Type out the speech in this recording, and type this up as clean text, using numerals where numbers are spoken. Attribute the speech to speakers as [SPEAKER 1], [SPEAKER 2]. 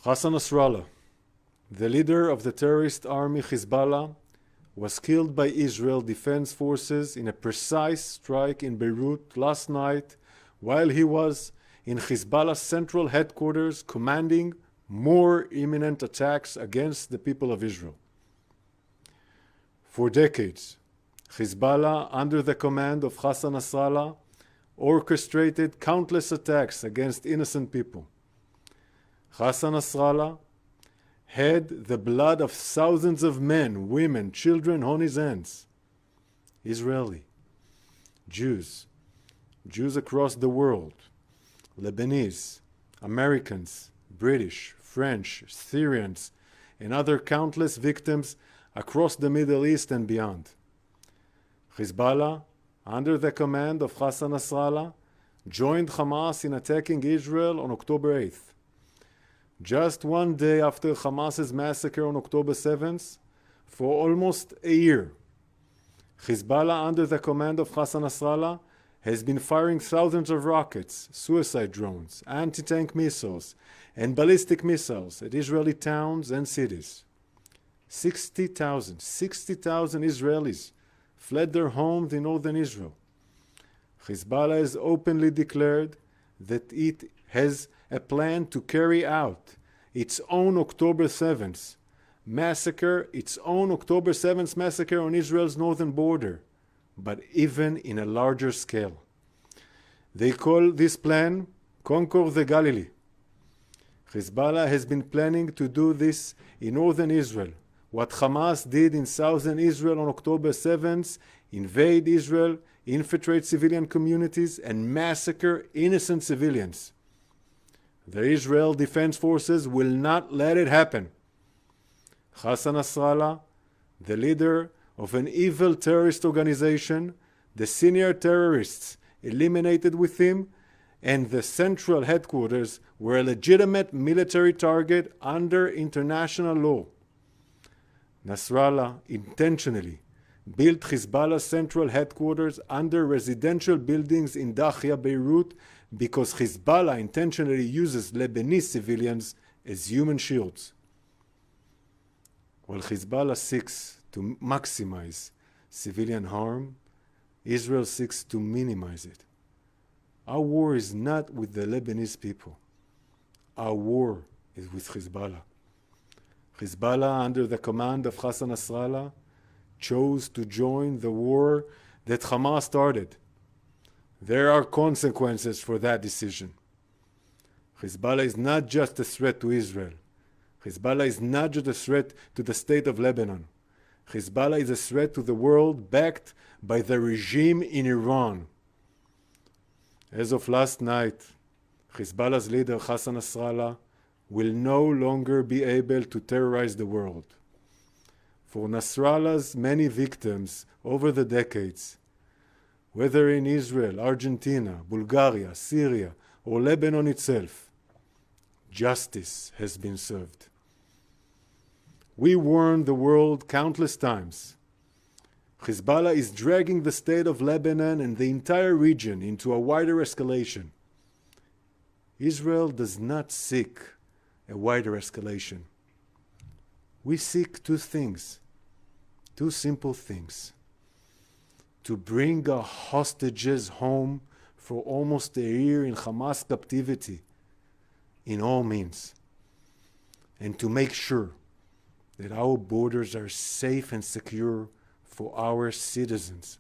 [SPEAKER 1] Hassan Nasrallah, the leader of the terrorist army Hezbollah, was killed by Israel Defense Forces in a precise strike in Beirut last night while he was in Hezbollah's central headquarters commanding more imminent attacks against the people of Israel. For decades, Hezbollah, under the command of Hassan Nasrallah, orchestrated countless attacks against innocent people. Hassan Nasrallah had the blood of thousands of men, women, children on his hands. Israeli, Jews across the world, Lebanese, Americans, British, French, Syrians, and other countless victims across the Middle East and beyond. Hezbollah, under the command of Hassan Nasrallah, joined Hamas in attacking Israel on October 8th. Just one day after Hamas's massacre on October 7th, for almost a year, Hezbollah, under the command of Hassan Nasrallah, has been firing thousands of rockets, suicide drones, anti-tank missiles, and ballistic missiles at Israeli towns and cities. 60,000 Israelis fled their homes in northern Israel. Hezbollah has openly declared that it has a plan to carry out its own October 7th massacre on Israel's northern border, but even in a larger scale. They call this plan Conquer the Galilee. Hezbollah has been planning to do this in northern Israel, what Hamas did in southern Israel on October 7th, invade Israel, infiltrate civilian communities, and massacre innocent civilians. The Israel Defense Forces will not let it happen. Hassan Nasrallah, the leader of an evil terrorist organization, the senior terrorists eliminated with him, and the central headquarters were a legitimate military target under international law. Nasrallah intentionally built Hezbollah's central headquarters under residential buildings in Dahia, Beirut, because Hezbollah intentionally uses Lebanese civilians as human shields. While Hezbollah seeks to maximize civilian harm, Israel seeks to minimize it. Our war is not with the Lebanese people. Our war is with Hezbollah. Hezbollah, under the command of Hassan Nasrallah, chose to join the war that Hamas started. There are consequences for that decision. Hezbollah is not just a threat to Israel. Hezbollah is not just a threat to the state of Lebanon. Hezbollah is a threat to the world backed by the regime in Iran. As of last night, Hezbollah's leader Hassan Nasrallah will no longer be able to terrorize the world. For Nasrallah's many victims over the decades, whether in Israel, Argentina, Bulgaria, Syria, or Lebanon itself, justice has been served. We warned the world countless times. Hezbollah is dragging the state of Lebanon and the entire region into a wider escalation. Israel does not seek a wider escalation. We seek two things, two simple things: to bring our hostages home for almost a year in Hamas captivity in all means, and to make sure that our borders are safe and secure for our citizens.